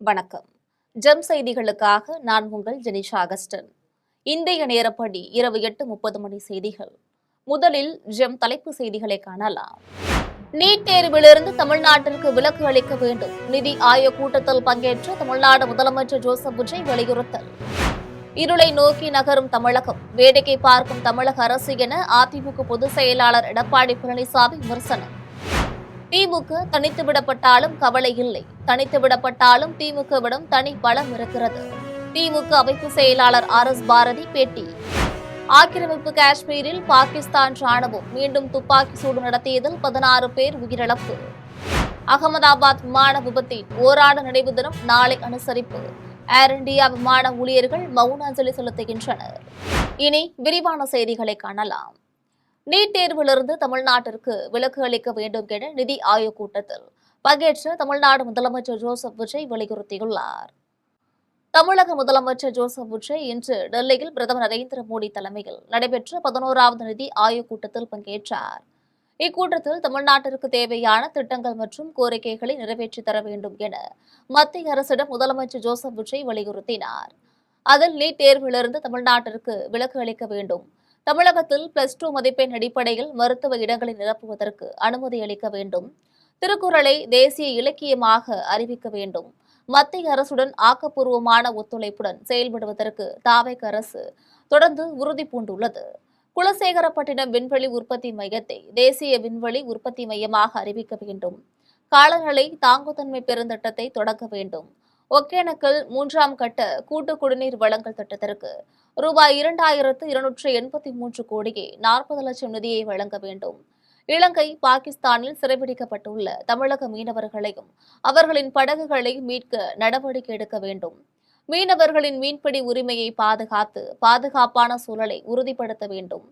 வணக்கம். ஜெம் செய்திகளுக்காக நான் உங்கள் ஜெனிஷா அகஸ்டன். இந்திய நேரப்படி இரவு 8:30 மணி செய்திகள். முதலில் ஜெம் தலைப்பு செய்திகளை காணலாம். நீட் தேர்விலிருந்து தமிழ்நாட்டிற்கு விலக்கு அளிக்க வேண்டும். நிதி ஆயோக் கூட்டத்தில் பங்கேற்ற தமிழ்நாடு முதலமைச்சர் ஜோசப் விஜய் வலியுறுத்தல். இருளை நோக்கி நகரும் தமிழகம், வேடிக்கை பார்க்கும் தமிழக அரசு என அதிமுக பொதுச் செயலாளர் எடப்பாடி பழனிசாமி விமர்சனம். திமுக தனித்து விடப்பட்டாலும் கவலை இல்லை, தனித்து விடப்பட்டாலும் திமுகவிடம் தனி பலம் இருக்கிறது. திமுக அமைப்பு செயலாளர் RS பாரதி பேட்டி. ஆக்கிரமிப்பு காஷ்மீரில் பாகிஸ்தான் ராணுவம் மீண்டும் துப்பாக்கி சூடு நடத்தியதில் 16 பேர் உயிரிழப்பு. அகமதாபாத் விமான விபத்தின் ஓராண்டு நினைவு தினம் நாளை அனுசரிப்பு. ஏர் இண்டியா விமான ஊழியர்கள் மௌன அஞ்சலி செலுத்துகின்றனர். இனி விரிவான செய்திகளை காணலாம். நீட் தேர்விலிருந்து தமிழ்நாட்டிற்கு விலக்கு அளிக்க வேண்டும் என நிதி ஆயோக் கூட்டத்தில் பங்கேற்ற தமிழ்நாடு முதலமைச்சர் ஜோசப் விஜய் வலியுறுத்தியுள்ளார். தமிழக முதலமைச்சர் ஜோசப் விஜய் இன்று டெல்லியில் பிரதமர் நரேந்திர மோடி தலைமையில் நடைபெற்ற 11வது நிதி ஆயோக் கூட்டத்தில் பங்கேற்றார். இக்கூட்டத்தில் தமிழ்நாட்டிற்கு தேவையான திட்டங்கள் மற்றும் கோரிக்கைகளை நிறைவேற்றித் தர வேண்டும் என மத்திய அரசிடம் முதலமைச்சர் ஜோசப் விஜய் வலியுறுத்தினார். அதில் நீட் தேர்விலிருந்து தமிழ்நாட்டிற்கு விலக்கு அளிக்க வேண்டும், தமிழகத்தில் +2 மதிப்பெண் அடிப்படையில் மருத்துவ இடங்களை நிரப்புவதற்கு அனுமதி அளிக்க வேண்டும், திருக்குறளை தேசிய இலக்கியமாக அறிவிக்க வேண்டும், மத்திய அரசுடன் ஆக்கப்பூர்வமான ஒத்துழைப்புடன் செயல்படுவதற்கு தாவேக அரசு தொடர்ந்து உறுதி பூண்டுள்ளது. குலசேகரப்பட்டினம் விண்வெளி உற்பத்தி மையத்தை தேசிய விண்வெளி உற்பத்தி மையமாக அறிவிக்க வேண்டும், காலநிலை தாங்குதன்மை பெருந்திட்டத்தை தொடங்க வேண்டும், ஒகேனக்கல் 3ஆம் கட்ட கூட்டு குடிநீர் வழங்கல் திட்டத்திற்கு ரூபாய் 2283 கோடியே 40 லட்சம் நிதியை வழங்க வேண்டும், இலங்கை பாகிஸ்தானில் சிறைபிடிக்கப்பட்டுள்ள தமிழக மீனவர்களையும் அவர்களின் படகுகளை மீட்க நடவடிக்கை எடுக்க வேண்டும், மீனவர்களின் மீன்பிடி உரிமையை பாதுகாத்து பாதுகாப்பான சூழலை உறுதிப்படுத்த வேண்டும்,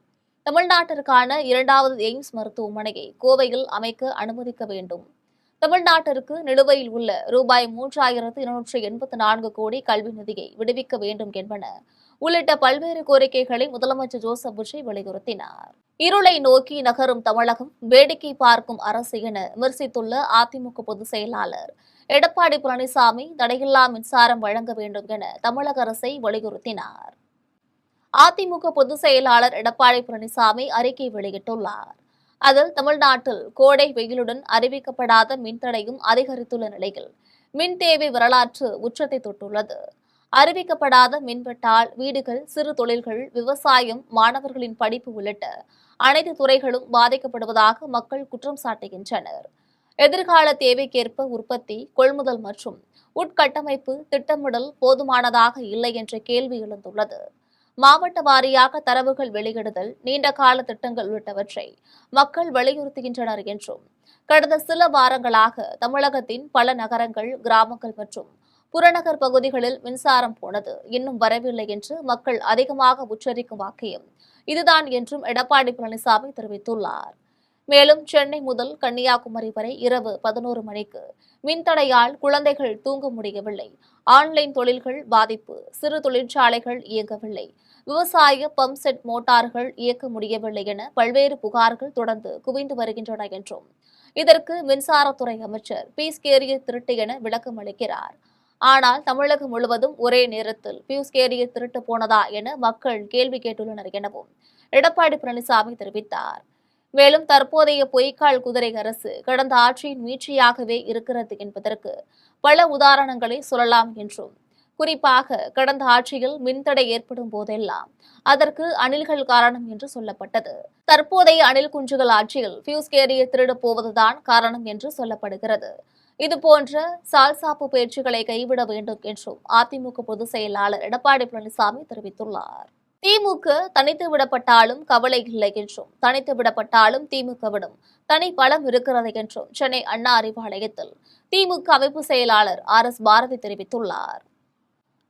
தமிழ்நாட்டிற்கான 2வது எய்ம்ஸ் மருத்துவமனையை கோவையில் அமைக்க அனுமதிக்க வேண்டும், தமிழ்நாட்டிற்கு நிலுவையில் உள்ள ரூபாய் 3284 கோடி கல்வி நிதியை விடுவிக்க வேண்டும் என்பன உள்ளிட்ட பல்வேறு கோரிக்கைகளை முதலமைச்சர் ஜோசப் விஜய் வலியுறுத்தினார். இருளை நோக்கி நகரும் தமிழகம், வேடிக்கை பார்க்கும் அரசு என விமர்சித்துள்ள அதிமுக பொதுச் செயலாளர் எடப்பாடி பழனிசாமி தடையில்லா மின்சாரம் வழங்க வேண்டும் என தமிழக அரசை வலியுறுத்தினார். அதிமுக பொதுச் செயலாளர் எடப்பாடி பழனிசாமி அறிக்கை வெளியிட்டுள்ளார். அதில் தமிழ்நாட்டில் கோடை வெயிலுடன் அறிவிக்கப்படாத மின்தடையும் அதிகரித்துள்ள நிலையில் மின் தேவை வரலாற்று உச்சத்தை தொட்டுள்ளது. அறிவிக்கப்படாத மின்வெட்டால் வீடுகள், சிறு தொழில்கள், விவசாயம், மாணவர்களின் படிப்பு உள்ளிட்ட அனைத்து துறைகளும் பாதிக்கப்படுவதாக மக்கள் குற்றம் சாட்டுகின்றனர். எதிர்கால தேவைக்கேற்ப உற்பத்தி, கொள்முதல் மற்றும் உட்கட்டமைப்பு திட்டமிடல் போதுமானதாக இல்லை என்ற கேள்வி எழுந்துள்ளது. மாவட்ட வாரியாக தரவுகள் வெளியிடுதல், நீண்டகால திட்டங்கள் உள்ளிட்டவற்றை மக்கள் வலியுறுத்துகின்றனர் என்றும், கடந்த சில வாரங்களாக தமிழகத்தின் பல நகரங்கள், கிராமங்கள் மற்றும் புறநகர் பகுதிகளில் மின்சாரம் போனது இன்னும் வரவில்லை என்று மக்கள் அதிகமாக உச்சரிக்கும் வாக்கியம் இதுதான் என்றும் எடப்பாடி பழனிசாமி தெரிவித்துள்ளார். மேலும் சென்னை முதல் கன்னியாகுமரி வரை இரவு 11 மணிக்கு மின்தடையால் குழந்தைகள் தூங்க முடியவில்லை, ஆன்லைன் தொழில்கள் பாதிப்பு, சிறு தொழிற்சாலைகள் இயங்கவில்லை, விவசாய பம்ப் செட் மோட்டார்கள் இயக்க முடியவில்லை என பல்வேறு புகார்கள் தொடர்ந்து குவிந்து வருகின்றன என்றும், இதற்கு மின்சாரத்துறை அமைச்சர் பியூஷ் கேரியர் திருட்டு என விளக்கம் அளிக்கிறார். ஆனால் தமிழகம் முழுவதும் ஒரே நேரத்தில் பியூஷ் கேரியர் திருட்டு போனதா என மக்கள் கேள்வி கேட்டுள்ளனர் எனவும் எடப்பாடி பழனிசாமி தெரிவித்தார். மேலும் தற்போதைய பொய்க்கால் குதிரை அரசு கடந்த ஆட்சியின் மீட்சியாகவே இருக்கிறது என்பதற்கு பல உதாரணங்களை சொல்லலாம் என்றும், குறிப்பாக கடந்த ஆட்சியில் மின்தடை ஏற்படும் போதெல்லாம் அதற்கு அணில்கள் காரணம் என்று சொல்லப்பட்டது. தற்போதைய அணில் குஞ்சுகள் ஆட்சியில் பியூஷ் கேரியர் திருட போவதுதான் காரணம் என்று சொல்லப்படுகிறது. இதுபோன்ற சால்சாப்பு பேச்சுக்களை கைவிட வேண்டும் என்றும் அதிமுக பொதுச் செயலாளர் எடப்பாடி பழனிசாமி தெரிவித்துள்ளார். திமுக தனித்து விடப்பட்டாலும் கவலை இல்லை என்றும், தனித்து விடப்பட்டாலும் திமுகவிடம் தனி பலம் இருக்கிறது என்றும் சென்னை அண்ணா அறிவாலயத்தில் திமுக அமைப்பு செயலாளர் RS பாரதி தெரிவித்துள்ளார்.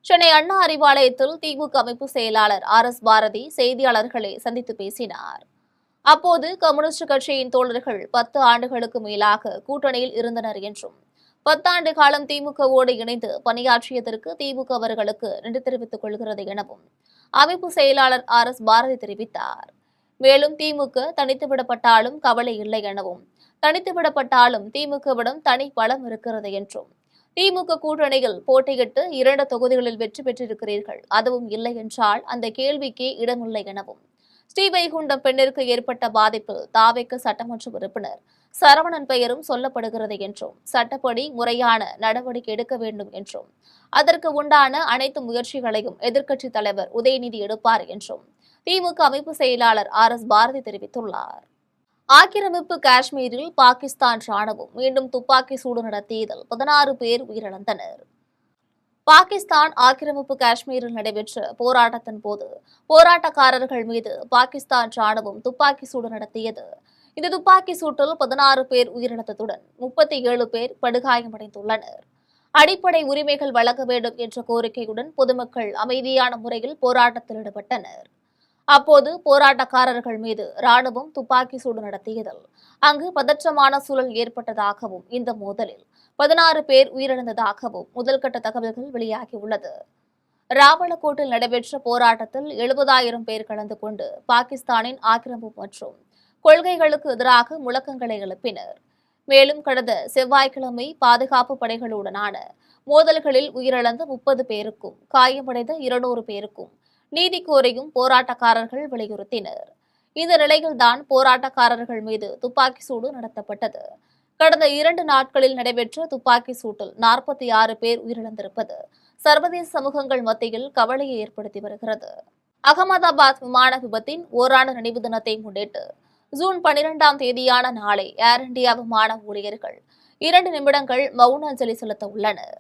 சென்னை அண்ணா அறிவாலயத்தில் திமுக அமைப்பு செயலாளர் RS பாரதி செய்தியாளர்களை சந்தித்து பேசினார். அப்போது கம்யூனிஸ்ட் கட்சியின் தோழர்கள் 10 ஆண்டுகளுக்கு மேலாக கூட்டணியில் இருந்தனர் என்றும், 10 ஆண்டு காலம் திமுகவோடு இணைந்து பணியாற்றியதற்கு திமுக அவர்களுக்கு நன்றி தெரிவித்துக் கொள்கிறது எனவும் அமைப்பு செயலாளர் RS பாரதி தெரிவித்தார். மேலும் திமுக தனித்து விடப்பட்டாலும் கவலை இல்லை எனவும், தனித்து விடப்பட்டாலும் திமுகவிடம் தனி பலம் இருக்கிறது என்றும், திமுக கூட்டணியில் போட்டியிட்டு 2 தொகுதிகளில் வெற்றி பெற்றிருக்கிறீர்கள். அதுவும் இல்லை என்றால் அந்த கேள்விக்கே இடமில்லை எனவும், ஸ்ரீவைகுண்டம் பெண்ணிற்கு ஏற்பட்ட பாதிப்பில் தாவேக்கு சட்டமன்ற உறுப்பினர் சரவணன் பெயரும் சொல்லப்படுகிறது என்றும், சட்டப்படி முறையான நடவடிக்கை எடுக்க வேண்டும் என்றும், அதற்கு உண்டான அனைத்து முயற்சிகளையும் எதிர்க்கட்சித் தலைவர் உதயநிதி எடுப்பார் என்றும் திமுக அமைப்பு செயலாளர் RS பாரதி தெரிவித்துள்ளார். ஆக்கிரமிப்பு காஷ்மீரில் பாகிஸ்தான் ராணுவம் மீண்டும் துப்பாக்கி சூடு நடத்தியதில் 16 பேர் உயிரிழந்தனர். பாகிஸ்தான் ஆக்கிரமிப்பு காஷ்மீரில் நடைபெற்ற போராட்டத்தின் போது போராட்டக்காரர்கள் மீது பாகிஸ்தான் ராணுவம் துப்பாக்கி சூடு நடத்தியது. இந்த துப்பாக்கி சூட்டில் 16 பேர் உயிரிழந்ததுடன் 37 பேர் படுகாயமடைந்துள்ளனர். அடிப்படை உரிமைகள் வழங்க வேண்டும் என்ற கோரிக்கையுடன் பொதுமக்கள் அமைதியான முறையில் போராட்டத்தில் ஈடுபட்டனர். அப்போது போராட்டக்காரர்கள் மீது ராணுவம் துப்பாக்கி சூடு நடத்தியதில் அங்கு பதற்றமான சூழல் ஏற்பட்டதாகவும், இந்த மோதலில் 16 பேர் உயிரிழந்ததாகவும் முதல்கட்ட தகவல்கள் வெளியாகியுள்ளது. ராவலகோட்டில் நடைபெற்ற போராட்டத்தில் 70,000 பேர் கலந்து கொண்டு பாகிஸ்தானின் ஆக்கிரமிப்பு மற்றும் கொள்கைகளுக்கு எதிராக முழக்கங்களை எழுப்பினர். மேலும் கடந்த செவ்வாய்க்கிழமை பாதுகாப்பு படைகளுடனான மோதல்களில் உயிரிழந்த 30 பேருக்கும் காயமடைந்த 200 பேருக்கும் நீதி கோரியும் போராட்டக்காரர்கள் வலியுறுத்தினர். இந்த நிலையில்தான் போராட்டக்காரர்கள் மீது துப்பாக்கி சூடு நடத்தப்பட்டது. கடந்த 2 நாட்களில் நடைபெற்ற துப்பாக்கி சூட்டில் 46 பேர் உயிரிழந்திருப்பது சர்வதேச சமூகங்கள் மத்தியில் கவலையை ஏற்படுத்தி வருகிறது. அகமதாபாத் விமான விபத்தின் ஓராண்டு நினைவு தினத்தை முன்னிட்டு ஜூன் 12ஆம் தேதியான நாளை ஏர் இந்தியா விமான ஊழியர்கள் 2 நிமிடங்கள் மௌன அஞ்சலி செலுத்த உள்ளனர்.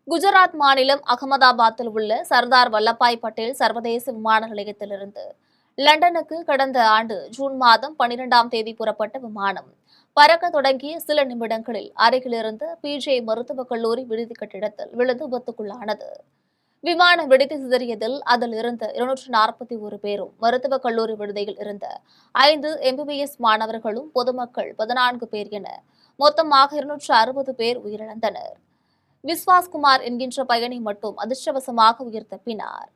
குஜராத் மாநிலம் அகமதாபாத்தில் உள்ள சர்தார் வல்லபாய் பட்டேல் சர்வதேச விமான நிலையத்திலிருந்து லண்டனுக்கு கடந்த ஆண்டு ஜூன் மாதம் 12ஆம் தேதி புறப்பட்ட விமானம் பறக்க தொடங்கிய சில நிமிடங்களில் அருகிலிருந்த PJ மருத்துவக் கல்லூரி விடுதி கட்டிடத்தில் விழுந்து விபத்துக்குள்ளானது. விமானம் வெடித்து சிதறியதில் அதில் இருந்த 241 பேரும் மருத்துவக் கல்லூரி விடுதியில் இருந்த 5 MBBS மாணவர்களும் பொதுமக்கள் 14 பேர் என மொத்தமாக 260 பேர் உயிரிழந்தனர். விஸ்வாஸ்குமார் என்கின்ற பயணி மட்டும் அதிர்ஷ்டவசமாக உயிர் தப்பினார்.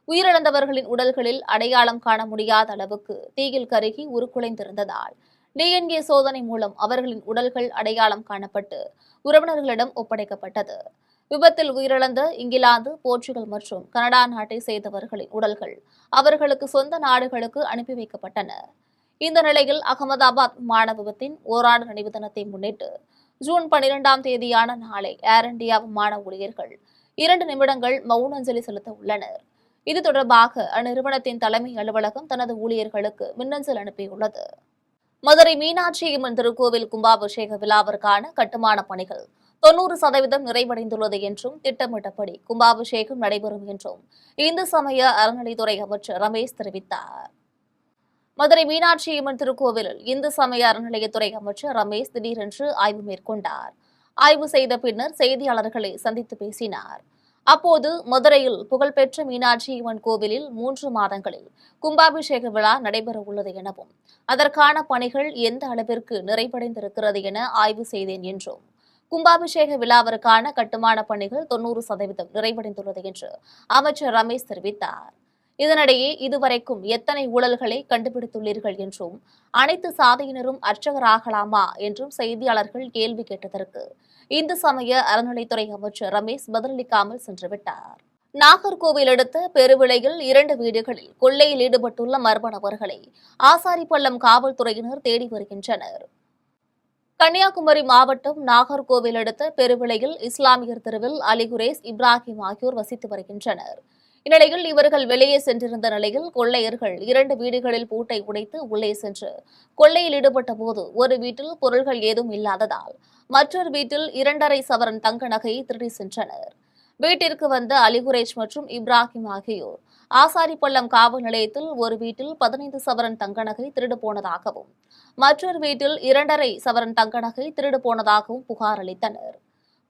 உயிரிழந்தவர்களின் உடல்களில் அடையாளம் காண முடியாத அளவுக்கு தீயில் கருகி உருக்குலைந்திருந்ததால் DNA சோதனை மூலம் அவர்களின் உடல்கள் அடையாளம் காணப்பட்டு உறவினர்களிடம் ஒப்படைக்கப்பட்டது. விபத்தில் உயிரிழந்த இங்கிலாந்து, போர்ச்சுகல் மற்றும் கனடா நாட்டை சேர்ந்தவர்களின் உடல்கள் அவர்களுக்கு சொந்த நாடுகளுக்கு அனுப்பி வைக்கப்பட்டன. இந்த நிலையில் அகமதாபாத் விமான விபத்தின் ஓராண்டு நினைவு தினத்தை முன்னிட்டு ஜூன் 12ஆம் தேதியான நாளை ஏர் இந்தியா விமான ஊழியர்கள் 2 நிமிடங்கள் மௌன அஞ்சலி செலுத்த உள்ளனர். இது தொடர்பாக அந்நிறுவனத்தின் தலைமை அலுவலகம் தனது ஊழியர்களுக்கு மின்னஞ்சல் அனுப்பியுள்ளது. மதுரை மீனாட்சி அம்மன் திருக்கோவில் கும்பாபிஷேக விழாவிற்கான கட்டுமான பணிகள் 90% நிறைவடைந்துள்ளது என்றும், திட்டமிட்டபடி கும்பாபிஷேகம் நடைபெறும் என்றும் இந்து சமய அறநிலைத்துறை அமைச்சர் ரமேஷ் தெரிவித்தார். மதுரை மீனாட்சி அம்மன் திருக்கோவிலில் இந்து சமய அறநிலையத்துறை அமைச்சர் ரமேஷ் திடீரென்று ஆய்வு மேற்கொண்டார். ஆய்வு செய்த பின்னர் செய்தியாளர்களை சந்தித்து பேசினார். அப்போது மதுரையில் புகழ்பெற்ற மீனாட்சி அம்மன் கோவிலில் 3 மாதங்களில் கும்பாபிஷேக விழா நடைபெற உள்ளது எனவும், அதற்கான பணிகள் எந்த அளவிற்கு நிறைவடைந்திருக்கிறது என ஆய்வு செய்தேன் என்றும், கும்பாபிஷேக விழாவிற்கான கட்டுமான பணிகள் 90% நிறைவடைந்துள்ளது என்று அமைச்சர் ரமேஷ் தெரிவித்தார். இதனிடையே இதுவரைக்கும் எத்தனை ஊழல்களை கண்டுபிடித்துள்ளீர்கள் என்றும், அனைத்து சாதியினரும் அர்ச்சகராகலாமா என்றும் செய்தியாளர்கள் கேள்வி கேட்டதற்கு இந்து சமய அறநிலைத்துறை அமைச்சர் ரமேஷ் பதிலளிக்காமல் சென்றுவிட்டார். நாகர்கோவில் அடுத்த பெருவிளையில் 2 வீடுகளில் கொள்ளையில் ஈடுபட்டுள்ள மர்ம நபர்களை ஆசாரிப்பள்ளம் காவல்துறையினர் தேடி வருகின்றனர். கன்னியாகுமரி மாவட்டம் நாகர்கோவில் அடுத்த பெருவிளையில் இஸ்லாமியர் தெருவில் அலிகுரேஸ், இப்ராஹிம் ஆகியோர் வசித்து வருகின்றனர். இந்நிலையில் இவர்கள் வெளியே சென்றிருந்த நிலையில் கொள்ளையர்கள் 2 வீடுகளில் பூட்டை உடைத்து உள்ளே சென்று கொள்ளையில் ஈடுபட்ட போது ஒரு வீட்டில் பொருள்கள் ஏதும் இல்லாததால் மற்றொரு வீட்டில் 2.5 சவரன் தங்க நகையை திருடி சென்றனர். வீட்டிற்கு வந்த அலிகுரேஷ் மற்றும் இப்ராஹிம் ஆகியோர் ஆசாரிப்பள்ளம் காவல் நிலையத்தில் ஒரு வீட்டில் 15 சவரன் தங்க நகை திருடு போனதாகவும், மற்றொரு வீட்டில் 2.5 சவரன் தங்க நகை திருடு போனதாகவும் புகார் அளித்தனர்.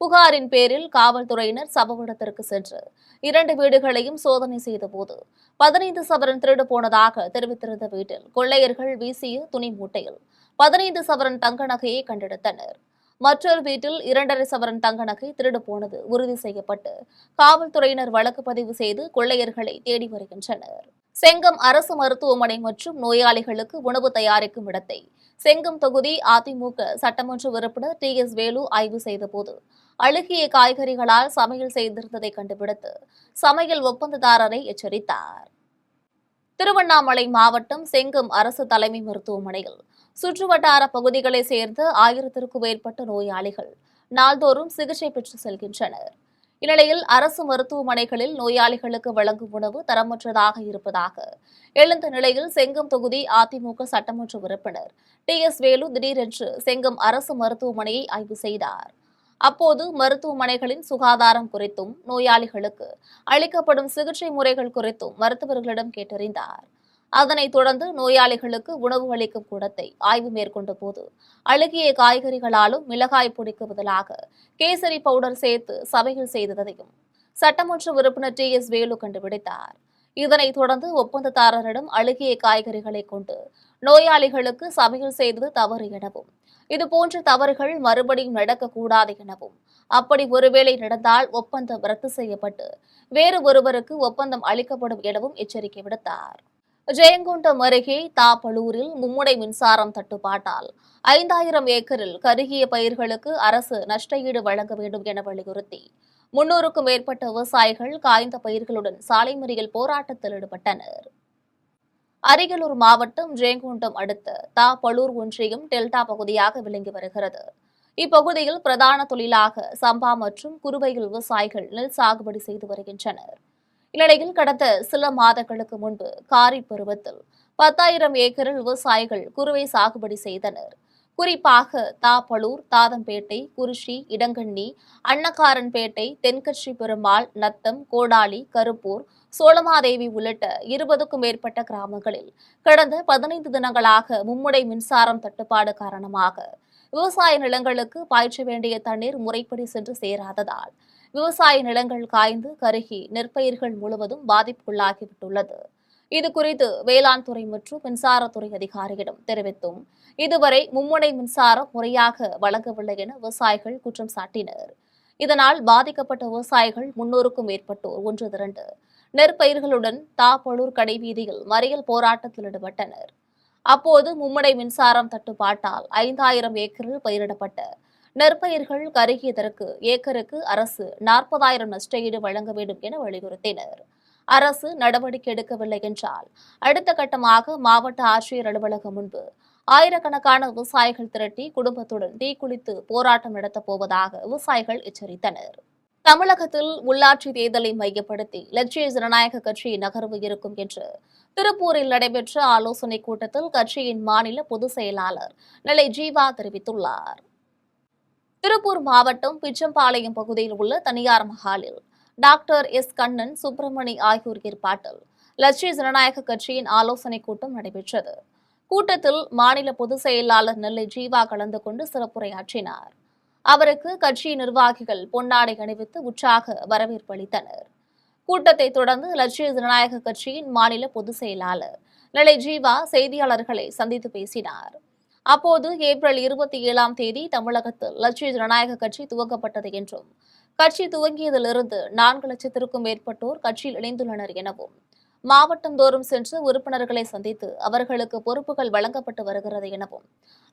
புகாரின் பேரில் காவல்துறையினர் சம்பவ இடத்திற்கு சென்று 2 வீடுகளையும் சோதனை செய்தபோது 15 சவரன் திருடு போனதாக தெரிவித்திருந்த வீட்டில் கொள்ளையர்கள் வீசிய துணி மூட்டையில் 15 சவரன் தங்க நகையை கண்டெடுத்தனர். மற்றொரு வீட்டில் 2.5 சவரன் தங்க நகை திருடு போனது உறுதி செய்யப்பட்டு காவல்துறையினர் வழக்கு பதிவு செய்து கொள்ளையர்களை தேடி வருகின்றனர். செங்கம் அரசு மருத்துவமனை மற்றும் நோயாளிகளுக்கு உணவு தயாரிக்கும் இடத்தை செங்கம் தொகுதி அதிமுக சட்டமன்ற உறுப்பினர் TS வேலு ஆய்வு செய்தபோது அழுகிய காய்கறிகளால் சமையல் செய்திருந்ததை கண்டுபிடித்து சமையல் ஒப்பந்ததாரரை எச்சரித்தார். திருவண்ணாமலை மாவட்டம் செங்கம் அரசு தலைமை மருத்துவமனையில் சுற்றுவட்டார பகுதிகளைச் சேர்ந்த 1000க்கும் மேற்பட்ட நோயாளிகள் நாள்தோறும் சிகிச்சை பெற்று செல்கின்றனர். இந்நிலையில் அரசு மருத்துவமனைகளில் நோயாளிகளுக்கு வழங்கும் உணவு தரமற்றதாக இருப்பதாக எழுந்த நிலையில் செங்கம் தொகுதி அதிமுக சட்டமன்ற உறுப்பினர் TS வேலு திடீரென்று செங்கம் அரசு மருத்துவமனையை ஆய்வு செய்தார். அப்போது மருத்துவமனைகளின் சுகாதாரம் குறித்தும் நோயாளிகளுக்கு அளிக்கப்படும் சிகிச்சை முறைகள் குறித்தும் மருத்துவர்களிடம் கேட்டறிந்தார். அதனைத் தொடர்ந்து நோயாளிகளுக்கு உணவு அளிக்கும் கூடத்தை ஆய்வு மேற்கொண்ட போது அழுகிய காய்கறிகளாலும் மிளகாய் பொடிக்கு பதிலாக கேசரி பவுடர் சேர்த்து சமையல் செய்ததையும் சட்டமன்ற உறுப்பினர் TS வேலு கண்டுபிடித்தார். இதனைத் தொடர்ந்து ஒப்பந்ததாரரிடம் அழுகிய காய்கறிகளை கொண்டு நோயாளிகளுக்கு சமையல் செய்தது தவறு எனவும் இதுபோன்ற தவறுகள் மறுபடியும் நடக்கக்கூடாது எனவும் அப்படி ஒருவேளை நடந்தால் ஒப்பந்தம் ரத்து செய்யப்பட்டு வேறு ஒருவருக்கு ஒப்பந்தம் அளிக்கப்படும் எனவும் எச்சரிக்கை விடுத்தார். ஜெயங்கொண்டம் அருகே தாப்பலூரில் மும்முனை மின்சாரம் தட்டுப்பாட்டால் 5000 ஏக்கரில் கருகிய பயிர்களுக்கு அரசு நஷ்டஈடு வழங்க வேண்டும் என வலியுறுத்தி 300க்கும் மேற்பட்ட விவசாயிகள் காய்ந்த பயிர்களுடன் சாலை மறியல் போராட்டத்தில் ஈடுபட்டனர். அரியலூர் மாவட்டம் ஜெயங்கொண்டம் அடுத்த தாப்பலூர் ஒன்றியம் டெல்டா பகுதியாக விளங்கி வருகிறது. இப்பகுதியில் பிரதான தொழிலாக சம்பா மற்றும் குறுவையில் விவசாயிகள் நெல் சாகுபடி செய்து வருகின்றனர். இந்நிலையில் கடந்த சில மாதங்களுக்கு முன்பு காரி பருவத்தில் 10,000 ஏக்கரில் விவசாயிகள் குறுவை சாகுபடி செய்தனர். குறிப்பாக தாப்பலூர், தாதம்பேட்டை, குறிச்சி, இடங்கண்ணி, அன்னக்காரன்பேட்டை, தென்கட்சி பெருமாள், நத்தம், கோடாலி, கருப்பூர், சோளமாதேவி உள்ளிட்ட 20க்கும் மேற்பட்ட கிராமங்களில் கடந்த 15 தினங்களாக மும்முனை மின்சாரம் தட்டுப்பாடு காரணமாக விவசாய நிலங்களுக்கு பாய்ச்ச வேண்டிய தண்ணீர் முறைப்படி சென்று சேராததால் விவசாய நிலங்கள் காய்ந்து கருகி நெற்பயிர்கள் முழுவதும் பாதிப்புக்குள்ளாகிவிட்டுள்ளது. இதுகுறித்து வேளாண் துறை மற்றும் மின்சாரத்துறை அதிகாரியிடம் தெரிவித்தும் இதுவரை மும்முனை மின்சாரம் முறையாக வழங்கவில்லை என விவசாயிகள் குற்றம் சாட்டினர். இதனால் பாதிக்கப்பட்ட விவசாயிகள் 300க்கும் மேற்பட்டோர் ஒன்று திரண்டு நெற்பயிர்களுடன் தாப்பலூர் கடைவீதியில் மறியல் போராட்டத்தில் ஈடுபட்டனர். அப்போது மும்முனை மின்சாரம் தட்டுப்பாட்டால் 5000 ஏக்கரில் பயிரிடப்பட்ட நெற்பயிர்கள் கருகியதற்கு ஏக்கருக்கு அரசு 40,000 நஷ்டஈடு வழங்க வேண்டும் என வலியுறுத்தினர். அரசு நடவடிக்கை எடுக்கவில்லை என்றால் அடுத்த கட்டமாக மாவட்ட ஆட்சியர் அலுவலகம் முன்பு ஆயிரக்கணக்கான விவசாயிகள் திரட்டி குடும்பத்துடன் தீக்குளித்து போராட்டம் நடத்தப் போவதாக விவசாயிகள் எச்சரித்தனர். தமிழகத்தில் உள்ளாட்சி தேர்தலை மையப்படுத்தி லட்சிய ஜனநாயக கட்சி நகர்வு இருக்கும் என்று திருப்பூரில் நடைபெற்ற ஆலோசனைக் கூட்டத்தில் கட்சியின் மாநில பொதுச் செயலாளர் நெல்லை ஜீவா தெரிவித்துள்ளார். திருப்பூர் மாவட்டம் பிச்சம்பாளையம் பகுதியில் உள்ள தனியார் மஹாலில் டாக்டர் எஸ். கண்ணன், சுப்பிரமணி ஆகியோர் ஏற்பாட்டில் லட்சிய ஜனநாயக கட்சியின் ஆலோசனைக் கூட்டம் நடைபெற்றது. கூட்டத்தில் மாநில பொதுச் செயலாளர் நெல்லை ஜீவா கலந்து கொண்டு சிறப்புரையாற்றினார். அவருக்கு கட்சி நிர்வாகிகள் பொன்னாடை அணிவித்து உற்சாக வரவேற்பு அளித்தனர். கூட்டத்தை தொடர்ந்து லட்சிய ஜனநாயக கட்சியின் மாநில பொதுச் செயலாளர் நெல்லை ஜீவா செய்தியாளர்களை சந்தித்து பேசினார். அப்போது ஏப்ரல் 27ஆம் தேதி தமிழகத்தில் லட்சிய ஜனநாயக கட்சி துவங்கப்பட்டது என்றும் கட்சி துவங்கியதிலிருந்து 4 லட்சத்திற்கும் மேற்பட்டோர் கட்சியில் இணைந்துள்ளனர் எனவும் மாவட்டந்தோறும் சென்று உறுப்பினர்களை சந்தித்து அவர்களுக்கு பொறுப்புகள் வழங்கப்பட்டு வருகிறது எனவும்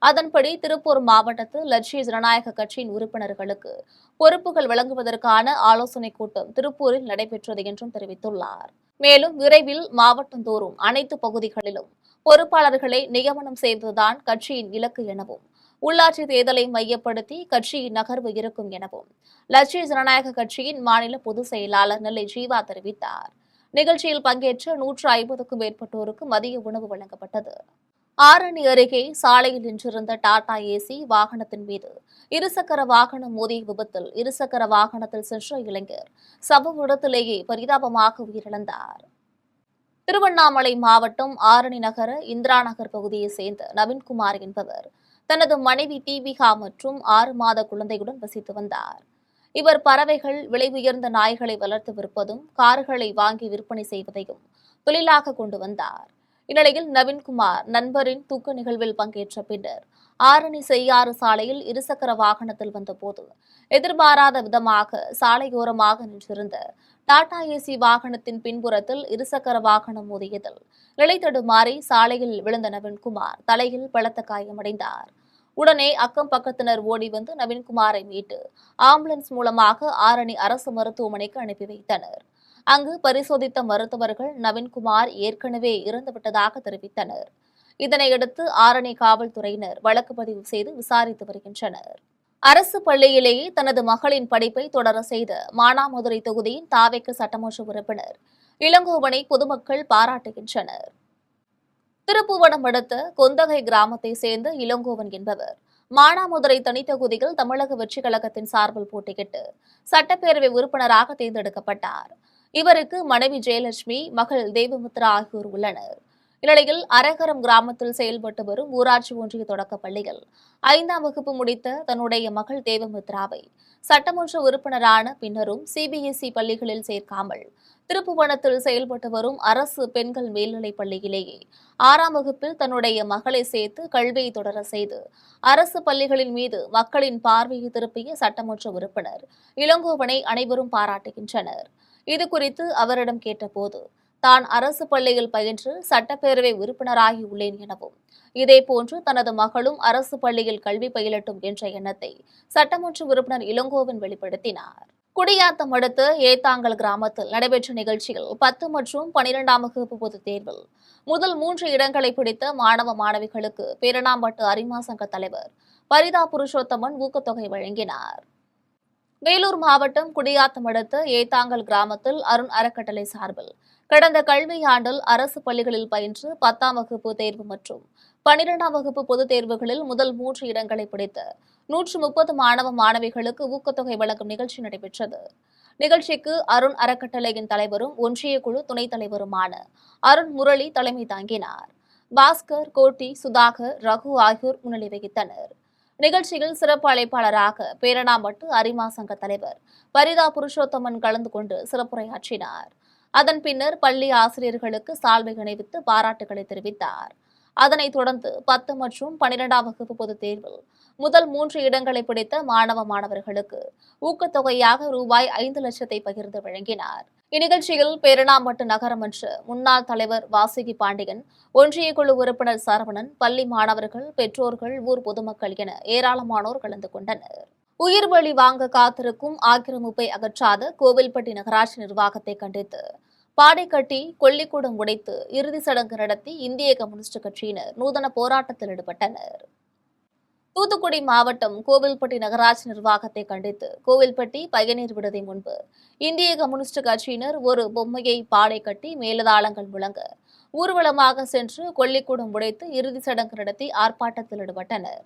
அதன்படி திருப்பூர் மாவட்டத்தில் லட்சிய ஜனநாயக கட்சியின் உறுப்பினர்களுக்கு பொறுப்புகள் வழங்குவதற்கான ஆலோசனைக் கூட்டம் திருப்பூரில் நடைபெற்றது என்றும் தெரிவித்துள்ளார். மேலும் விரைவில் மாவட்டந்தோறும் அனைத்து பகுதிகளிலும் பொறுப்பாளர்களை நியமனம் செய்வதுதான் கட்சியின் இலக்கு எனவும் உள்ளாட்சி தேர்தலை மையப்படுத்தி கட்சியின் நகர்வு இருக்கும் எனவும் லட்சிய ஜனநாயக கட்சியின் மாநில பொதுச் செயலாளர் நெல்லை ஜீவா தெரிவித்தார். நிகழ்ச்சியில் பங்கேற்ற 150க்கும் மேற்பட்டோருக்கு மதிய உணவு வழங்கப்பட்டது. ஆரணி அருகே சாலையில் நின்றிருந்த டாடா ஏசி வாகனத்தின் மீது இருசக்கர வாகனம் மோதிய விபத்தில் இருசக்கர வாகனத்தில் சென்ற இளைஞர் சம்பவ இடத்திலேயே பரிதாபமாக உயிரிழந்தார். திருவண்ணாமலை மாவட்டம் ஆரணி நகர இந்திரா நகர் பகுதியைச் சேர்ந்த நவீன்குமார் என்பவர் தனது மனைவி தீபிகா மற்றும் 6 மாத குழந்தையுடன் வசித்து வந்தார். இவர் பறவைகள், விலை உயர்ந்த நாய்களை வளர்த்து விற்பதும் கார்களை வாங்கி விற்பனை செய்வதையும் தொழிலாக கொண்டு வந்தார். இந்நிலையில் நவீன்குமார் நண்பரின் துக்க நிகழ்வில் பங்கேற்ற பின்னர் ஆரணி செய்யாறு சாலையில் இருசக்கர வாகனத்தில் வந்தபோது எதிர்பாராத விதமாக சாலையோரமாக நின்றிருந்த டாடா ஏசி வாகனத்தின் பின்புறத்தில் இருசக்கர வாகனம் மோதியதில் நிலை தடுமாறி சாலையில் விழுந்த நவீன்குமார் தலையில் பலத்த காயமடைந்தார். உடனே அக்கம் பக்கத்தினர் ஓடி வந்து நவீன்குமாரை மீட்டு ஆம்புலன்ஸ் மூலமாக ஆரணி அரசு மருத்துவமனைக்கு அனுப்பி வைத்தனர். அங்கு பரிசோதித்த மருத்துவர்கள் நவீன்குமார் ஏற்கனவே இறந்துவிட்டதாக தெரிவித்தனர். இதனையடுத்து ஆரணி காவல்துறையினர் வழக்கு பதிவு செய்து விசாரித்து வருகின்றனர். அரசு பள்ளியிலேயே தனது மகளின் படிப்பை தொடர செய்த மானாமதுரை தொகுதியின் தாவேக்கு சட்டமன்ற உறுப்பினர் இளங்கோவனை பொதுமக்கள் பாராட்டுகின்றனர். திருப்புவனம் அடுத்த கொந்தகை கிராமத்தை சேர்ந்த இளங்கோவன் என்பவர் மானாமதுரை தனித்தொகுதியில் தமிழக வெற்றிக் கழகத்தின் சார்பில் போட்டியிட்டு சட்டப்பேரவை உறுப்பினராக தேர்ந்தெடுக்கப்பட்டார். இவருக்கு மனைவி ஜெயலட்சுமி, மகள் தேவமுத்ரா ஆகியோர் உள்ளனர். இந்நிலையில் அரகரம் கிராமத்தில் செயல்பட்டு வரும் ஊராட்சி ஒன்றிய தொடக்கப் பள்ளியில் 5ஆம் வகுப்பு முடித்த தன்னுடைய மகள் தேவமுத்ராவை சட்டமன்ற உறுப்பினரான பின்னரும் சிபிஎஸ்இ பள்ளிகளில் சேர்க்காமல் திருப்புவனத்தில் செயல்பட்டு வரும் அரசு பெண்கள் மேல்நிலைப் பள்ளியிலேயே 6ஆம் வகுப்பில் தன்னுடைய மகளை சேர்த்து கல்வியை தொடர செய்து அரசு பள்ளிகளின் மீது மக்களின் பார்வையை திருப்பிய சட்டமன்ற உறுப்பினர் இளங்கோவனை அனைவரும் பாராட்டுகின்றனர். இதுகுறித்து அவரிடம் கேட்டபோது தான் அரசு பள்ளியில் பயின்று சட்டப்பேரவை உறுப்பினராகி உள்ளேன் எனவும் இதேபோன்று தனது மகளும் அரசு பள்ளியில் கல்வி பயிலட்டும் என்ற எண்ணத்தை சட்டமன்ற உறுப்பினர் இளங்கோவன் வெளிப்படுத்தினார். குடியாத்தம் அடுத்த ஏத்தாங்கல் கிராமத்தில் நடைபெற்ற நிகழ்ச்சியில் 10 மற்றும் 12ஆம் வகுப்பு பொதுத் தேர்வில் முதல் 3 இடங்களை பிடித்த மாணவ மாணவிகளுக்கு பேரணாம்பட்டு அரிமா சங்க தலைவர் பரிதா புருஷோத்தமன் ஊக்கத்தொகை வழங்கினார். வேலூர் மாவட்டம் குடியாத்தம் அடுத்த ஏத்தாங்கல் கிராமத்தில் அருண் அறக்கட்டளை சார்பில் கடந்த கல்வியாண்டில் அரசு பள்ளிகளில் பயின்று 10ஆம் வகுப்பு தேர்வு மற்றும் 12ஆம் வகுப்பு பொதுத் தேர்வுகளில் முதல் 3 இடங்களை பிடித்த 130 மாணவ மாணவிகளுக்கு ஊக்கத்தொகை வழங்கும் நிகழ்ச்சி நடைபெற்றது. நிகழ்ச்சிக்கு அருண் அறக்கட்டளையின் தலைவரும் ஒன்றிய குழு துணைத் தலைவருமான அருண் முரளி தலைமை தாங்கினார். பாஸ்கர், கோட்டி, சுதாகர், ரகு ஆகியோர் முன்னிலை வகித்தனர். நிகழ்ச்சியில் சிறப்பு அழைப்பாளராக பேரணாம்பட்டு அரிமா சங்க தலைவர் பரிதா புருஷோத்தமன் கலந்து கொண்டு சிறப்புரையாற்றினார். அதன் பின்னர் பள்ளி ஆசிரியர்களுக்கு சால்வை அணிவித்து பாராட்டுகளை தெரிவித்தார். அதனைத் தொடர்ந்து 10 மற்றும் 12ஆம் வகுப்பு பொதுத் தேர்வில் முதல் 3 இடங்களை பிடித்த மாணவ மாணவர்களுக்கு ஊக்கத்தொகையாக ரூபாய் 5 லட்சத்தை பகிர்ந்து வழங்கினார். இந்நிகழ்ச்சியில் பேரணாம்பட்டு நகரமன்ற முன்னாள் தலைவர் வாசுகி பாண்டியன், ஒன்றிய குழு உறுப்பினர் சரவணன், பள்ளி மாணவர்கள், பெற்றோர்கள், ஊர் பொதுமக்கள் என ஏராளமானோர் கலந்து கொண்டனர். உயிர் பலி வாங்க காத்திருக்கும் ஆக்கிரமிப்பை அகற்றாத கோவில்பட்டி நகராட்சி நிர்வாகத்தை கண்டித்து பாடை கட்டி கொல்லிக்கூடம் உடைத்து இறுதி சடங்கு நடத்தி இந்திய கம்யூனிஸ்ட் கட்சியினர் நூதன போராட்டத்தில் ஈடுபட்டனர். தூத்துக்குடி மாவட்டம் கோவில்பட்டி நகராட்சி நிர்வாகத்தை கண்டித்து கோவில்பட்டி பயனீர் விடுதி முன்பு இந்திய கம்யூனிஸ்ட் கட்சியினர் ஒரு பொம்மையை பாடை கட்டி மேலதாளங்கள் முழங்க ஊர்வலமாக சென்று கொல்லிக்கூடம் உடைத்து இறுதி சடங்கு நடத்தி ஆர்ப்பாட்டத்தில் ஈடுபட்டனர்.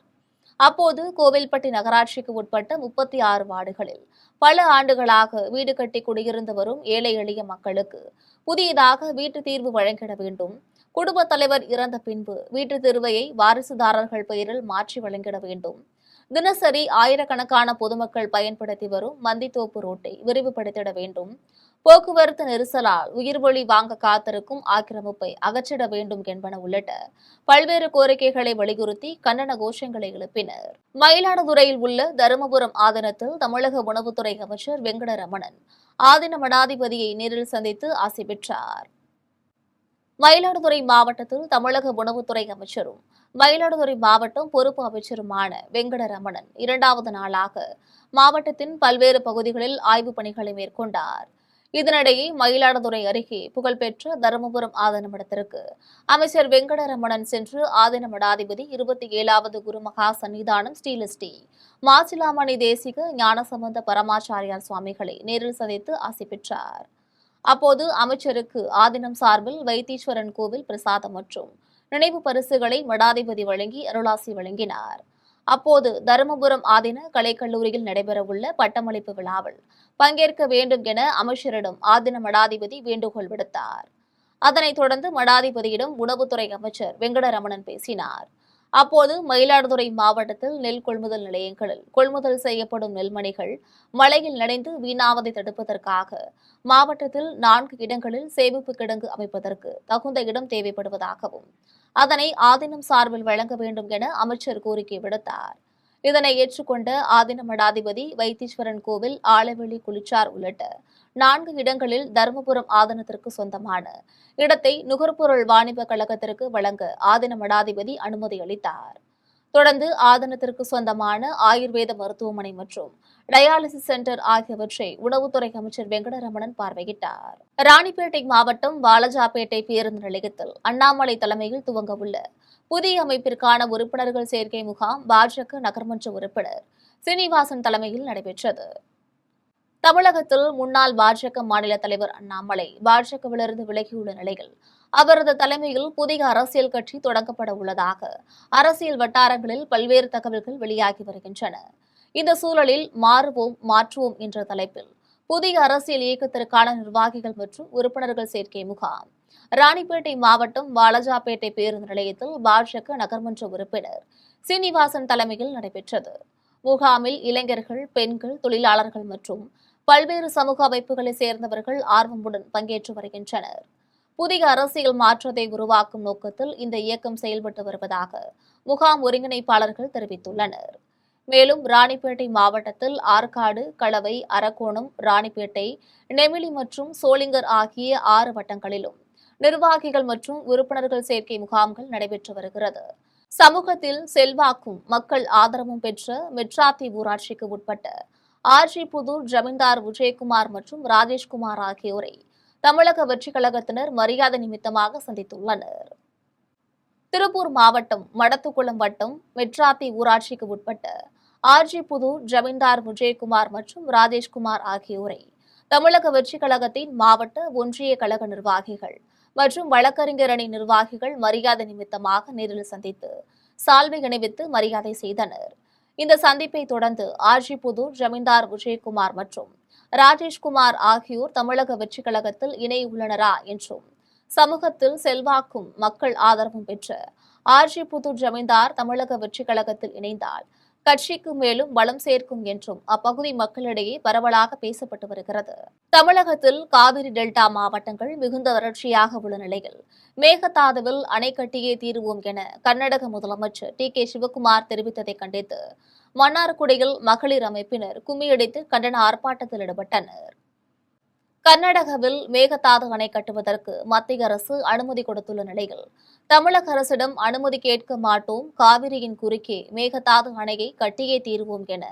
அப்போது கோவில்பட்டி நகராட்சிக்கு உட்பட்ட 36 வார்டுகளில் பல ஆண்டுகளாக வீடு கட்டி குடியிருந்து வரும் ஏழை எளிய மக்களுக்கு புதியதாக வீட்டு தீர்வு வழங்கிட வேண்டும், குடும்பத் தலைவர் இறந்த பின்பு வீட்டு தீர்வையை வாரிசுதாரர்கள் பெயரில் மாற்றி வழங்கிட வேண்டும், தினசரி ஆயிரக்கணக்கான பொதுமக்கள் பயன்படுத்தி வரும் மந்தித்தோப்பு ரோட்டை விரிவுபடுத்திட வேண்டும், போக்குவரத்து நெரிசலால் உயிர்வழி வாங்க காத்திருக்கும் ஆக்கிரமிப்பை அகற்றிட வேண்டும் என்பன உள்ளிட்ட பல்வேறு கோரிக்கைகளை வலியுறுத்தி கண்டன கோஷங்களை எழுப்பினர். மயிலாடுதுறையில் உள்ள தருமபுரம் ஆதீனத்தில் தமிழக உணவுத்துறை அமைச்சர் வெங்கடரமணன் ஆதீன மடாதிபதியை நேரில் சந்தித்து ஆசி பெற்றார். மயிலாடுதுறை மாவட்டத்தில் தமிழக உணவுத்துறை அமைச்சரும் மயிலாடுதுறை மாவட்டம் பொறுப்பு அமைச்சருமான வெங்கடரமணன் 2வது நாளாக மாவட்டத்தின் பல்வேறு பகுதிகளில் ஆய்வுப் பணிகளை மேற்கொண்டார். இதனிடையே மயிலாடுதுறை அருகே புகழ்பெற்ற தருமபுரம் ஆதீன மடத்திற்கு அமைச்சர் வெங்கடரமணன் சென்று ஆதீன மடாதிபதி 27வது குருமகா சன்னிதானம் ஸ்ரீலஸ்ரீ மாசிலாமணி தேசிக ஞானசம்பந்த பரமாச்சாரியார் சுவாமிகளை நேரில் சந்தித்து ஆசி பெற்றார். அப்போது அமைச்சருக்கு ஆதீனம் சார்பில் வைத்தீஸ்வரன் கோவில் பிரசாதம் மற்றும் நினைவு பரிசுகளை மடாதிபதி வழங்கி அருளாசி வழங்கினார். அப்போது தருமபுரம் ஆதீன கலைக்கல்லூரியில் நடைபெறவுள்ள பட்டமளிப்பு விழாவில் பங்கேற்க வேண்டும் என அமைச்சரிடம் ஆதீன மடாதிபதி வேண்டுகோள் விடுத்தார். அதனைத் தொடர்ந்து மடாதிபதியிடம் உணவுத்துறை அமைச்சர் வெங்கடரமணன் பேசினார். அப்போது மயிலாடுதுறை மாவட்டத்தில் நெல் கொள்முதல் நிலையங்களில் கொள்முதல் செய்யப்படும் நெல்மணிகள் மழையில் நனைந்து வீணாவதை தடுப்பதற்காக மாவட்டத்தில் 4 இடங்களில் சேமிப்பு கிடங்கு அமைப்பதற்கு தகுந்த இடம் தேவைப்படுவதாகவும் அதனை ஆதீனம் சார்பில் வழங்க வேண்டும் என அமைச்சர் கோரிக்கை விடுத்தார். இதனை ஏற்றுக்கொண்ட ஆதீன மடாதிபதி வைத்தீஸ்வரன் கோவில், ஆலவெளி, குளிச்சார் உள்ளிட்ட 4 இடங்களில் தருமபுரம் ஆதீனத்திற்கு சொந்தமான இடத்தை நுகர்பொருள் வாணிப கழகத்திற்கு வழங்க ஆதீன மடாதிபதி அனுமதி அளித்தார். தொடர்ந்து ஆதனத்திற்கு சொந்தமான ஆயுர்வேத மருத்துவமனை மற்றும் டயாலிசிஸ் சென்டர் ஆகியவற்றை உணவுத்துறை அமைச்சர் வெங்கடரமணன் பார்வையிட்டார். ராணிப்பேட்டை மாவட்டம் வாலஜாபேட்டை பேருந்து நிலையத்தில் அண்ணாமலை தலைமையில் துவங்கவுள்ள புதிய அமைப்பிற்கான உறுப்பினர்கள் சேர்க்கை முகாம் பாஜக நகர்மன்ற உறுப்பினர் சீனிவாசன் தலைமையில் நடைபெற்றது. தமிழகத்தில் முன்னாள் பாஜக மாநில தலைவர் அண்ணாமலை பாஜகவிலிருந்து விலகியுள்ள நிலையில் அவரது தலைமையில் புதிய அரசியல் கட்சி தொடங்கப்பட உள்ளதாக அரசியல் வட்டாரங்களில் பல்வேறு தகவல்கள் வெளியாகி வருகின்றன. இந்த சூழலில் மாறுவோம் மாற்றுவோம் என்ற தலைப்பில் புதிய அரசியல் இயக்கத்திற்கான நிர்வாகிகள் மற்றும் உறுப்பினர்கள் சேர்க்கை முகாம் ராணிப்பேட்டை மாவட்டம் வாலஜாபேட்டை பேருந்து நிலையத்தில் பாஜக நகர்மன்ற உறுப்பினர் சீனிவாசன் தலைமையில் நடைபெற்றது. முகாமில் இளைஞர்கள், பெண்கள், தொழிலாளர்கள் மற்றும் பல்வேறு சமூக அமைப்புகளை சேர்ந்தவர்கள் ஆர்வமுடன் பங்கேற்று வருகின்றனர். புதிய அரசியல் மாற்றத்தை உருவாக்கும் நோக்கத்தில் இந்த இயக்கம் செயல்பட்டு வருவதாக முகாம் ஒருங்கிணைப்பாளர்கள் தெரிவித்துள்ளனர். மேலும் ராணிப்பேட்டை மாவட்டத்தில் ஆற்காடு, களவை, அரக்கோணம், ராணிப்பேட்டை, நெமிலி மற்றும் சோளிங்கர் ஆகிய 6 வட்டங்களிலும் நிர்வாகிகள் மற்றும் உறுப்பினர்கள் சேர்க்கை முகாம்கள் நடைபெற்று வருகிறது. சமூகத்தில் செல்வாக்கும் மக்கள் ஆதரவும் பெற்ற மெட்ராத்தி ஊராட்சிக்கு உட்பட்ட ஆர்ஜி புதூர் ஜமீன்தார் விஜயகுமார் மற்றும் ராஜேஷ்குமார் ஆகியோரை தமிழக வெற்றிக் கழகத்தினர் மரியாதை நிமித்தமாக சந்தித்துள்ளனர். திருப்பூர் மாவட்டம் மடத்துக்குளம் வட்டம் மெட்ராத்தி ஊராட்சிக்கு உட்பட்ட ஆர்ஜி புதூர் ஜமீன்தார் விஜயகுமார் மற்றும் ராஜேஷ்குமார் ஆகியோரை தமிழக வெற்றிக் கழகத்தின் மாவட்ட, ஒன்றிய கழக நிர்வாகிகள் மற்றும் வழக்கறிஞர் அணி நிர்வாகிகள் மரியாதை நிமித்தமாக நேரில் சந்தித்து சால்வை அணிவித்து மரியாதை செய்தனர். இந்த சந்திப்பை தொடர்ந்து ஆர்ஜி புதூர் ஜமீன்தார் விஜயகுமார் மற்றும் ராஜேஷ்குமார் ஆகியோர் தமிழக வெற்றிக் கழகத்தில் இணையுள்ளனரா என்றும், சமூகத்தில் செல்வாக்கும் மக்கள் ஆதரவும் பெற்ற ஆர்ஜி புதூர் ஜமீன்தார் தமிழக வெற்றிக் கழகத்தில் இணைந்தால் கட்சிக்கு மேலும் பலம் சேர்க்கும் என்றும் அப்பகுதி மக்களிடையே பரவலாக பேசப்பட்டு வருகிறது. தமிழகத்தில் காவிரி டெல்டா மாவட்டங்கள் மிகுந்த வறட்சியாக உள்ள நிலையில் மேகதாதுவில் அணை கட்டியே தீருவோம் என கர்நாடக முதலமைச்சர் டி.கே. சிவக்குமார் தெரிவித்ததை கண்டித்து மன்னார்குடியில் மகளிர் அமைப்பினர் கும்மியடித்து கண்டன ஆர்ப்பாட்டத்தில் ஈடுபட்டனர். கர்நாடகாவில் மேகதாது அணை கட்டுவதற்கு மத்திய அரசு அனுமதி கொடுத்துள்ள நிலையில் தமிழக அரசிடம் அனுமதி கேட்க மாட்டோம், காவிரியின் குறுக்கே மேகதாது அணையை கட்டியே தீருவோம் என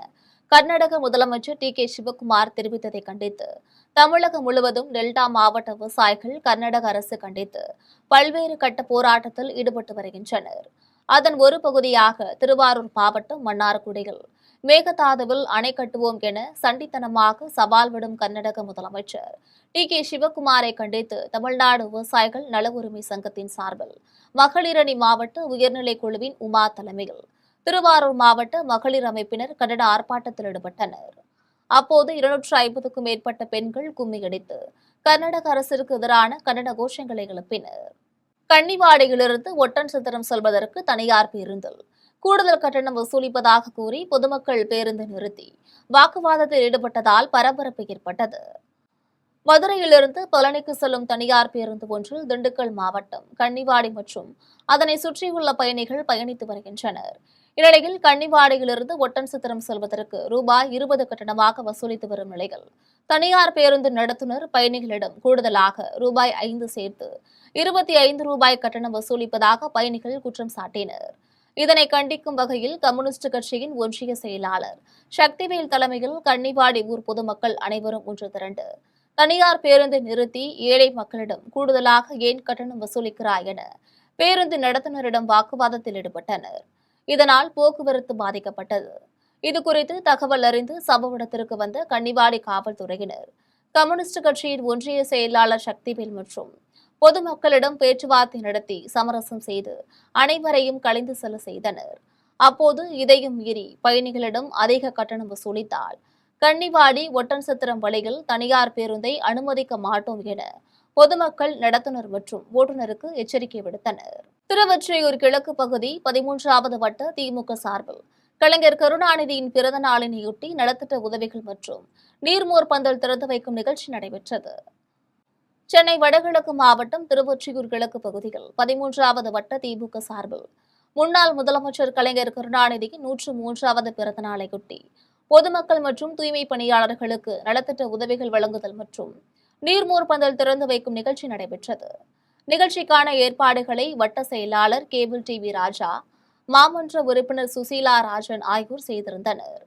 கர்நாடக முதலமைச்சர் டி.கே. சிவக்குமார் தெரிவித்ததை கண்டித்து தமிழகம் முழுவதும் டெல்டா மாவட்ட விவசாயிகள் கர்நாடக அரசு கண்டித்து பல்வேறு கட்ட போராட்டத்தில் ஈடுபட்டு வருகின்றனர். அதன் ஒரு பகுதியாக திருவாரூர் மாவட்டம் மன்னார்குடியில் மேகதாதுவில் அணை கட்டுவோம் என சண்டித்தனமாக சவால் விடும் கர்நாடக முதலமைச்சர் டி.கே. சிவக்குமாரை கண்டித்து தமிழ்நாடு விவசாயிகள் நல உரிமை சங்கத்தின் சார்பில் மகளிரணி மாவட்ட உயர்நிலைக் குழுவின் உமா தலைமையில் திருவாரூர் மாவட்ட மகளிர் அமைப்பினர் கண்டன ஆர்ப்பாட்டத்தில் ஈடுபட்டனர். அப்போது 250க்கும் மேற்பட்ட பெண்கள் கும்மியடித்து கர்நாடக அரசிற்கு எதிரான கண்டன கோஷங்களை எழுப்பினர். கன்னிவாடியிலிருந்து ஒட்டன்சத்திரம் செல்வதற்கு தனியார் பேருந்தில் கூடுதல் கட்டணம் வசூலிப்பதாக கூறி பொதுமக்கள் பேருந்து நிறுத்தி வாக்குவாதத்தில் ஈடுபட்டதால் பரபரப்பு ஏற்பட்டது. மதுரையிலிருந்து பழனிக்கு செல்லும் தனியார் பேருந்து ஒன்றில் திண்டுக்கல் மாவட்டம் கன்னிவாடி மற்றும் அதனை சுற்றியுள்ள பயணிகள் பயணித்து வருகின்றனர். இந்நிலையில் கன்னிவாடியிலிருந்து ஒட்டன்சத்திரம் செல்வதற்கு ரூபாய் 20 கட்டணமாக வசூலித்து வரும் நிலையில் தனியார் பேருந்து நடத்துனர் பயணிகளிடம் கூடுதலாக ரூபாய் 5 சேர்த்து 25 ரூபாய் கட்டணம் வசூலிப்பதாக பயணிகள் குற்றம் சாட்டினர். இதனை கண்டிக்கும் வகையில் கம்யூனிஸ்ட் கட்சியின் ஒன்றிய செயலாளர் சக்திவேல் தலைமையில் கன்னிவாடி ஊர் பொதுமக்கள் அனைவரும் ஒன்று திரண்டு தனியார் பேருந்தை நிறுத்தி ஏழை மக்களிடம் கூடுதலாக ஏன் கட்டணம் வசூலிக்கிறாய் என பேருந்து நடத்துனரிடம் வாக்குவாதத்தில் ஈடுபட்டனர். இதனால் போக்குவரத்து பாதிக்கப்பட்டது. இதுகுறித்து தகவல் அறிந்து சம்பவ இடத்திற்கு வந்த கன்னிவாடி காவல்துறையினர் கம்யூனிஸ்ட் கட்சியின் ஒன்றிய செயலாளர் சக்திவேல் மற்றும் பொதுமக்களிடம் பேச்சுவார்த்தை நடத்தி சமரசம் செய்து அனைவரையும் கலைந்து செல்ல செய்தனர். அப்போது இதையும் மீறி பயணிகளிடம் அதிக கட்டணம் வசூலித்தால் கன்னிவாடி ஒட்டன்சத்திரம் வழியில் தனியார் பேருந்தை அனுமதிக்க மாட்டோம் என பொதுமக்கள், நடத்துனர் மற்றும் ஓட்டுநருக்கு எச்சரிக்கை விடுத்தனர். திருவொற்றியூர் கிழக்கு பகுதி 13வது வட்ட திமுக சார்பில் கலைஞர் கருணாநிதியின் பிறந்த நாளினையொட்டி நலத்திட்ட உதவிகள் மற்றும் நீர்மோர் பந்தல் திறந்து வைக்கும் நிகழ்ச்சி நடைபெற்றது. சென்னை வடகிழக்கு மாவட்டம் திருவொற்றியூர் கிழக்கு பகுதியில் 13வது வட்ட திமுக சார்பில் முன்னாள் முதலமைச்சர் கலைஞர் கருணாநிதியின் 103வது பிறந்த நாளையொட்டி பொதுமக்கள் மற்றும் தூய்மை பணியாளர்களுக்கு நலத்திட்ட உதவிகள் வழங்குதல் மற்றும் நீர்மோர் பந்தல் திறந்து வைக்கும் நிகழ்ச்சி நடைபெற்றது. நிகழ்ச்சிக்கான ஏற்பாடுகளை வட்ட செயலாளர் கேபிள் டிவி ராஜா, மாமன்ற உறுப்பினர் சுசீலா ராஜன் ஆகியோர் செய்திருந்தனர்.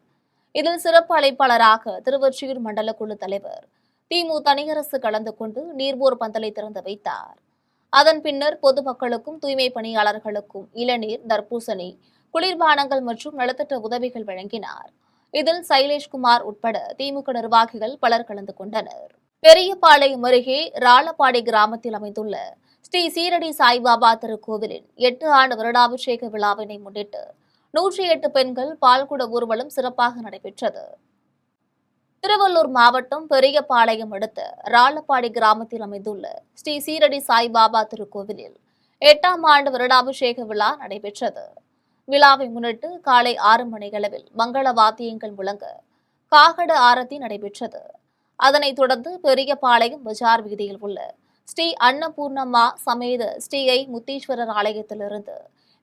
இதில் சிறப்பு அழைப்பாளராக திருவொற்றியூர் மண்டல குழு தலைவர் திமு தனியரசு கலந்து கொண்டு நீர்போர் பந்தலை திறந்து வைத்தார். அதன் பின்னர் பொதுமக்களுக்கும் தூய்மை பணியாளர்களுக்கும் இளநீர், தர்பூசணி, குளிர்பானங்கள் மற்றும் நலத்திட்ட உதவிகள் வழங்கினார். இதில் சைலேஷ்குமார் உட்பட திமுக நிர்வாகிகள் பலர் கலந்து கொண்டனர். பெரியபாளையம் அருகே ராளப்பாடி கிராமத்தில் அமைந்துள்ள ஸ்ரீ சீரடி சாய்பாபா திருக்கோவிலின் 8 ஆண்டு வருடாபிஷேக விழாவினை முன்னிட்டு 108 பெண்கள் பால்குட ஊர்வலம் சிறப்பாக நடைபெற்றது. திருவள்ளூர் மாவட்டம் பெரியபாளையம் அடுத்த ராளப்பாடி கிராமத்தில் அமைந்துள்ள ஸ்ரீ சீரடி சாய்பாபா திருக்கோவிலில் 8ஆம் ஆண்டு வருடாபிஷேக விழா நடைபெற்றது. விழாவை முன்னிட்டு காலை 6 மணியளவில் மங்கள வாத்தியங்கள் முழங்க காகட ஆரத்தி நடைபெற்றது. அதனைத் தொடர்ந்து பெரியபாளையம் பஜார் வீதியில் உள்ள ஸ்ரீ அன்னபூர்ணம்மா சமேத ஸ்ரீ ஐ முத்தீஸ்வரர் ஆலயத்திலிருந்து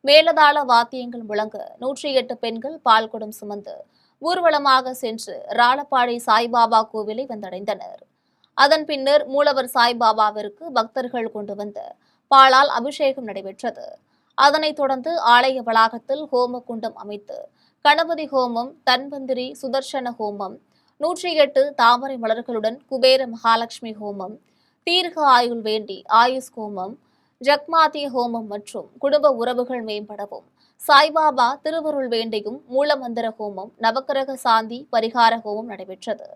மேலதாள வாத்தியங்கள் முழங்க 108 பெண்கள் பால்குடம் சுமந்து ஊர்வலமாக சென்று ராளப்பாடி சாய்பாபா கோவிலை வந்தடைந்தனர். அதன் பின்னர் மூலவர் சாய்பாபாவிற்கு பக்தர்கள் கொண்டு வந்த பாலால் அபிஷேகம் நடைபெற்றது. அதனைத் தொடர்ந்து ஆலய வளாகத்தில் ஹோம குண்டம் அமைத்து கணபதி ஹோமம், தன்வந்திரி, சுதர்சன ஹோமம், 108 தாமரை மலர்களுடன் குபேர மகாலட்சுமி ஹோமம், தீர்க்க ஆயுள் வேண்டி ஆயுஷ் ஹோமம், ஜக்மாத்திய ஹோமம் மற்றும் குடும்ப உறவுகள் மேம்படவும் சாய்பாபா திருவருள் வேண்டியும் மூலமந்திர ஹோமம், நவக்கிரக சாந்தி பரிகார ஹோமம் நடைபெற்றது.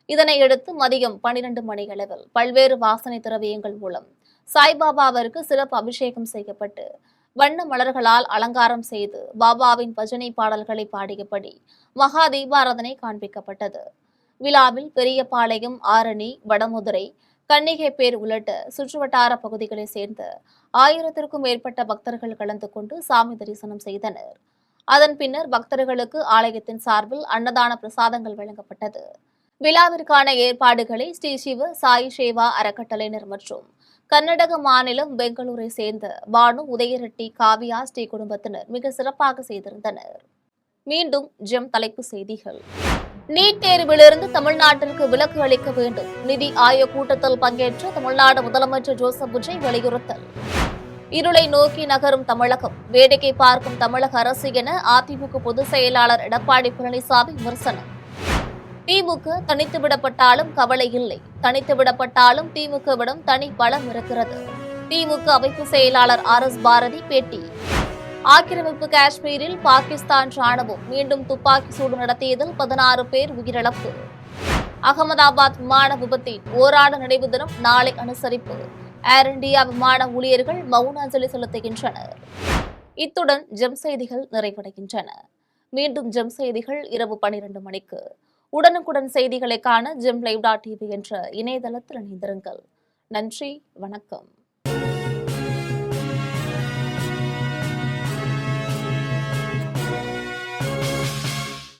இதனையடுத்து மதியம் 12 மணியளவில் பல்வேறு வாசனை திரவியங்கள் மூலம் சாய்பாபாவிற்கு சிறப்பு அபிஷேகம் செய்யப்பட்டு வண்ண மலர்களால் அலங்காரம் செய்து பாபாவின் பஜனை பாடல்களை பாடியபடி மகா தீபாராதனை காண்பிக்கப்பட்டது. விழாவில் பெரியபாளையம், ஆரணி, வடமதுரை, கன்னிகைப்பேர் உள்ளிட்ட சுற்றுவட்டார பகுதிகளைச் சேர்ந்த 1000க்கும் மேற்பட்ட பக்தர்கள் கலந்து கொண்டு சாமி தரிசனம் செய்தனர். அதன் பின்னர் பக்தர்களுக்கு ஆலயத்தின் சார்பில் அன்னதான பிரசாதங்கள் வழங்கப்பட்டது. விழாவிற்கான ஏற்பாடுகளை ஸ்ரீ சிவ சாய் சேவா அறக்கட்டளையினர் மற்றும் கர்நாடக மாநிலம் பெங்களூரை சேர்ந்த பானு, உதயரெட்டி, காவியா ஸ்ரீ குடும்பத்தினர் மிக சிறப்பாக செய்திருந்தனர். மீண்டும் ஜெம் தலைப்பு செய்திகள். நீட் தேர்விலிருந்து தமிழ்நாட்டிற்கு விலக்கு அளிக்க வேண்டும். நிதி ஆயோக் கூட்டத்தில் பங்கேற்ற தமிழ்நாடு முதலமைச்சர் ஜோசப் விஜய் வலியுறுத்தல். இருளை நோக்கி நகரும் தமிழகம், வேடிக்கை பார்க்கும் தமிழக அரசு என அதிமுக பொதுச் செயலாளர் எடப்பாடி பழனிசாமி விமர்சனம். திமுக தனித்து விடப்பட்டாலும் கவலை இல்லை, தனித்து விடப்பட்டாலும் திமுகவிடம் தனி பலம் இருக்கிறது. திமுக அமைப்பு செயலாளர் RS பாரதி பேட்டி. ஆக்கிரமிப்பு காஷ்மீரில் பாகிஸ்தான் ராணுவம் மீண்டும் துப்பாக்கி சூடு நடத்தியதில் 16 பேர் உயிரிழப்பு. அகமதாபாத் விமான விபத்தின் ஓராண்டு நினைவு தினம் நாளை அனுசரிப்பு. ஏர் இண்டியா விமான ஊழியர்கள் மௌன அஞ்சலி செலுத்துகின்றனர். இத்துடன் ஜெம் செய்திகள் நிறைவடைகின்றன. மீண்டும் ஜெம் செய்திகள் இரவு 12 மணிக்கு. உடனுக்குடன் செய்திகளை காண ஜெம் லைவ்.tv என்ற இணையதளத்தில் இணைந்திருங்கள். நன்றி, வணக்கம்.